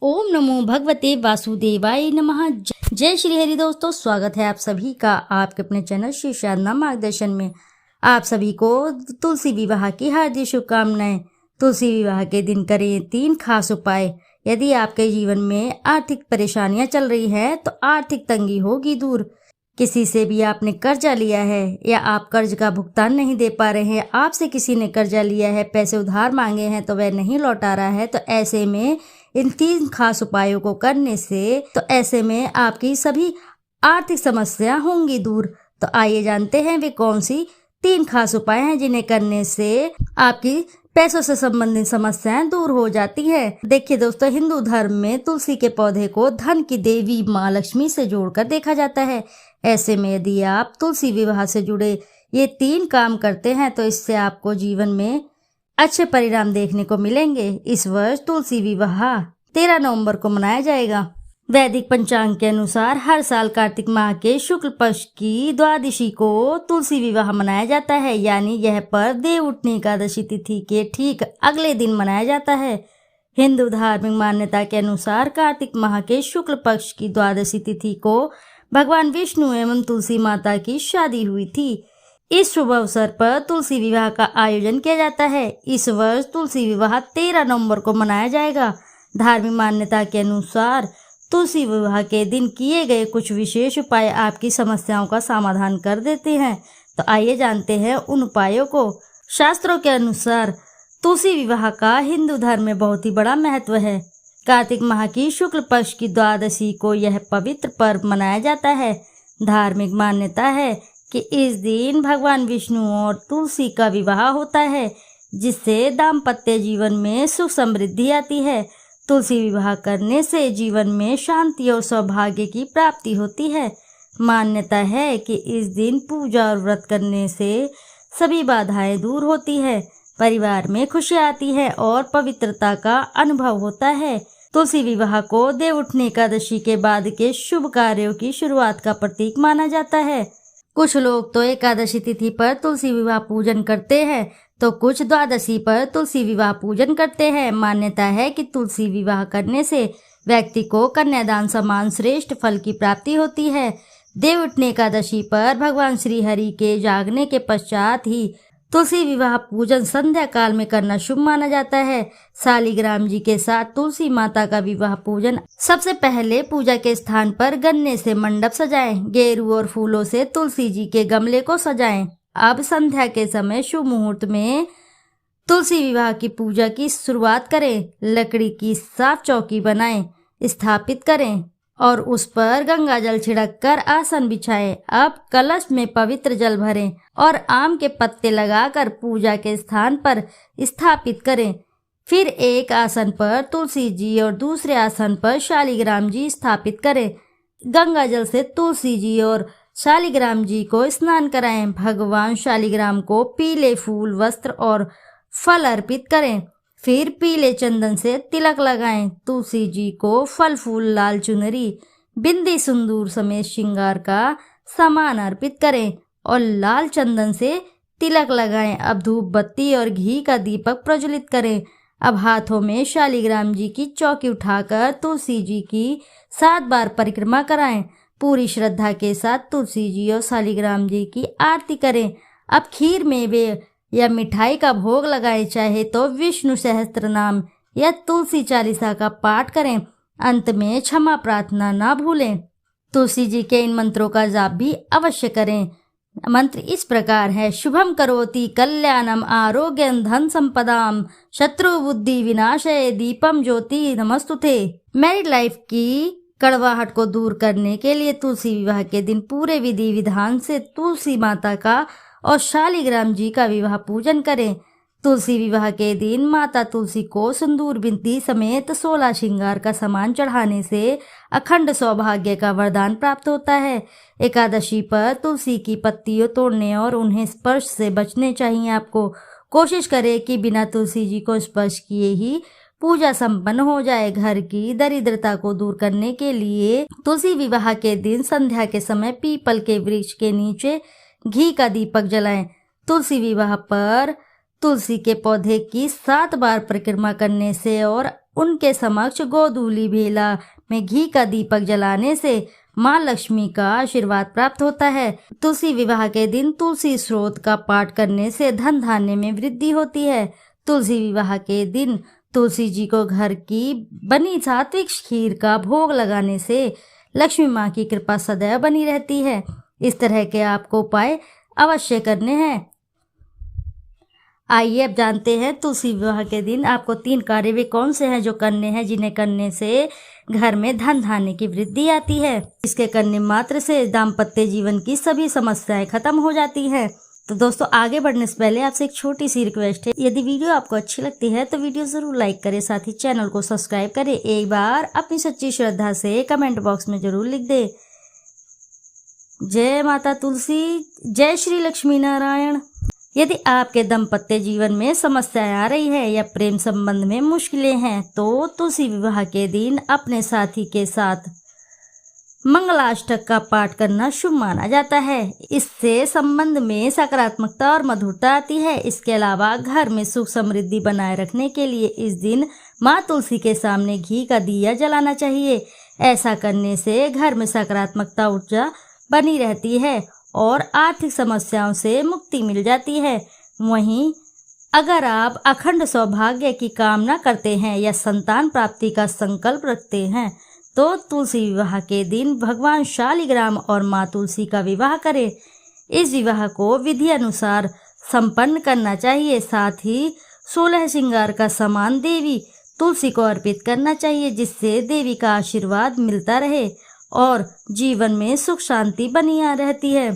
ओम नमो भगवते वासुदेवाय नमः। जय श्री हरि। दोस्तों, स्वागत है आप सभी का आपके अपने चैनल श्री साधना मार्गदर्शन में। आप सभी को तुलसी विवाह की हार्दिक शुभकामनाएं। तुलसी विवाह के दिन करें 3 खास उपाय। यदि आपके जीवन में आर्थिक परेशानियां चल रही हैं तो आर्थिक तंगी होगी दूर। किसी से भी आपने कर्जा लिया है या आप कर्ज का भुगतान नहीं दे पा रहे हैं, आपसे किसी ने कर्जा लिया है, पैसे उधार मांगे हैं तो वह नहीं लौटा रहा है, तो ऐसे में इन 3 खास उपायों को करने से ऐसे में आपकी सभी आर्थिक समस्या होंगी दूर। तो आइए जानते हैं वे कौन सी 3 खास उपाय हैं जिन्हें करने से आपकी पैसों से संबंधित समस्याएं दूर हो जाती है। देखिए दोस्तों, हिंदू धर्म में तुलसी के पौधे को धन की देवी माँ लक्ष्मी से जोड़कर देखा जाता है। ऐसे में यदि आप तुलसी विवाह से जुड़े ये 3 काम करते हैं तो इससे आपको जीवन में अच्छे परिणाम देखने को मिलेंगे। इस वर्ष तुलसी विवाह 13 नवंबर को मनाया जाएगा। वैदिक पंचांग के अनुसार हर साल कार्तिक माह के शुक्ल पक्ष की द्वादशी को तुलसी विवाह मनाया जाता है, यानी यह पर्व देव उठनी एकादशी तिथि के ठीक अगले दिन मनाया जाता है। हिंदू धार्मिक मान्यता के अनुसार कार्तिक माह के शुक्ल पक्ष की द्वादशी तिथि को भगवान विष्णु एवं तुलसी माता की शादी हुई थी। इस शुभ अवसर पर तुलसी विवाह का आयोजन किया जाता है। इस वर्ष तुलसी विवाह 13 नवंबर को मनाया जाएगा। धार्मिक मान्यता के अनुसार तुलसी विवाह के दिन किए गए कुछ विशेष उपाय आपकी समस्याओं का समाधान कर देते हैं। तो आइए जानते हैं उन उपायों को। शास्त्रों के अनुसार तुलसी विवाह का हिंदू धर्म में बहुत ही बड़ा महत्व है। कार्तिक माह की शुक्ल पक्ष की द्वादशी को यह पवित्र पर्व मनाया जाता है। धार्मिक मान्यता है कि इस दिन भगवान विष्णु और तुलसी का विवाह होता है, जिससे दाम्पत्य जीवन में सुख समृद्धि आती है। तुलसी विवाह करने से जीवन में शांति और सौभाग्य की प्राप्ति होती है। मान्यता है कि इस दिन पूजा और व्रत करने से सभी बाधाएं दूर होती है, परिवार में खुशी आती है और पवित्रता का अनुभव होता है। तुलसी विवाह को देव उठनी एकादशी के बाद के शुभ कार्यों की शुरुआत का प्रतीक माना जाता है। कुछ लोग तो एकादशी तिथि पर तुलसी विवाह पूजन करते हैं तो कुछ द्वादशी पर तुलसी विवाह पूजन करते हैं। मान्यता है कि तुलसी विवाह करने से व्यक्ति को कन्यादान समान श्रेष्ठ फल की प्राप्ति होती है। देव उठनी एकादशी पर भगवान श्री हरि के जागने के पश्चात ही तुलसी विवाह पूजन संध्या काल में करना शुभ माना जाता है। शालिग्राम जी के साथ तुलसी माता का विवाह पूजन। सबसे पहले पूजा के स्थान पर गन्ने से मंडप सजाएं, गेरू और फूलों से तुलसी जी के गमले को सजाएं। अब संध्या के समय शुभ मुहूर्त में तुलसी विवाह की पूजा की शुरुआत करें। लकड़ी की साफ चौकी बनाएं, स्थापित करें और उस पर गंगा जल छिड़क कर आसन बिछाएं। अब कलश में पवित्र जल भरें और आम के पत्ते लगाकर पूजा के स्थान पर स्थापित करें। फिर एक आसन पर तुलसी जी और दूसरे आसन पर शालिग्राम जी स्थापित करें। गंगा जल से तुलसी जी और शालिग्राम जी को स्नान कराएं। भगवान शालिग्राम को पीले फूल, वस्त्र और फल अर्पित करें। फिर पीले चंदन से तिलक लगाएं। तुलसी जी को फल फूल, लाल चुनरी, बिंदी, सिंदूर समेत श्रृंगार का सामान अर्पित करें और लाल चंदन से तिलक लगाएं। अब धूप बत्ती और घी का दीपक प्रज्वलित करें। अब हाथों में शालिग्राम जी की चौकी उठाकर तुलसी जी की 7 बार परिक्रमा कराएं। पूरी श्रद्धा के साथ तुलसी जी और शालिग्राम जी की आरती करें। अब खीर, मेवे या मिठाई का भोग लगाएं। चाहे तो विष्णु सहस्त्र नाम या तुलसी चालीसा का पाठ करें। अंत में क्षमा प्रार्थना ना भूलें। तुलसी जी के इन मंत्रों का जाप भी अवश्य करें। मंत्र इस प्रकार है: शुभम करोति कल्याणम आरोग्यम धन संपदाम शत्रु बुद्धि विनाशय दीपम ज्योति नमस्तुते। मैरिड लाइफ की कड़वाहट को दूर करने के लिए तुलसी विवाह के दिन पूरे विधि विधान से तुलसी माता का और शालिग्राम जी का विवाह पूजन करें। तुलसी विवाह के दिन माता तुलसी को सिंदूर, बिंदी समेत 16 श्रृंगार का सामान चढ़ाने से अखंड सौभाग्य का वरदान प्राप्त होता है। एकादशी पर तुलसी की पत्तियों तोड़ने और उन्हें स्पर्श से बचने चाहिए। आपको कोशिश करें कि बिना तुलसी जी को स्पर्श किए ही पूजा संपन्न हो जाए। घर की दरिद्रता को दूर करने के लिए तुलसी विवाह के दिन संध्या के समय पीपल के वृक्ष के नीचे घी का दीपक जलाएं। तुलसी विवाह पर तुलसी के पौधे की 7 बार परिक्रमा करने से और उनके समक्ष गोधूली बेला में घी का दीपक जलाने से माँ लक्ष्मी का आशीर्वाद प्राप्त होता है। तुलसी विवाह के दिन तुलसी स्रोत का पाठ करने से धन धान्य में वृद्धि होती है। तुलसी विवाह के दिन तुलसी जी को घर की बनी सात्विक खीर का भोग लगाने से लक्ष्मी माँ की कृपा सदैव बनी रहती है। इस तरह के आपको उपाय अवश्य करने हैं। आइए अब जानते हैं तुलसी विवाह के दिन आपको 3 कार्य वे कौन से हैं जो करने हैं, जिन्हें करने से घर में धन धान्य की वृद्धि आती है। इसके करने मात्र से दाम्पत्य जीवन की सभी समस्याएं खत्म हो जाती हैं। तो दोस्तों, आगे बढ़ने से पहले आपसे एक छोटी सी रिक्वेस्ट है, यदि वीडियो आपको अच्छी लगती है तो वीडियो जरूर लाइक करें, साथ ही चैनल को सब्सक्राइब करें। एक बार अपनी सच्ची श्रद्धा से कमेंट बॉक्स में जरूर लिख दे, जय माता तुलसी, जय श्री लक्ष्मी नारायण। यदि आपके दाम्पत्य जीवन में समस्याएं आ रही है या प्रेम संबंध में मुश्किलें हैं तो तुलसी विवाह के दिन अपने साथी के साथ मंगलाष्टक का पाठ करना शुभ माना जाता है। इससे संबंध में सकारात्मकता और मधुरता आती है। इसके अलावा घर में सुख समृद्धि बनाए रखने के लिए इस दिन माँ तुलसी के सामने घी का दिया जलाना चाहिए। ऐसा करने से घर में सकारात्मकता ऊर्जा बनी रहती है और आर्थिक समस्याओं से मुक्ति मिल जाती है। वहीं अगर आप अखंड सौभाग्य की कामना करते हैं या संतान प्राप्ति का संकल्प रखते हैं तो तुलसी विवाह के दिन भगवान शालिग्राम और माँ तुलसी का विवाह करें। इस विवाह को विधि अनुसार संपन्न करना चाहिए। साथ ही 16 श्रृंगार का सामान देवी तुलसी को अर्पित करना चाहिए, जिससे देवी का आशीर्वाद मिलता रहे और जीवन में सुख शांति बनी रहती है।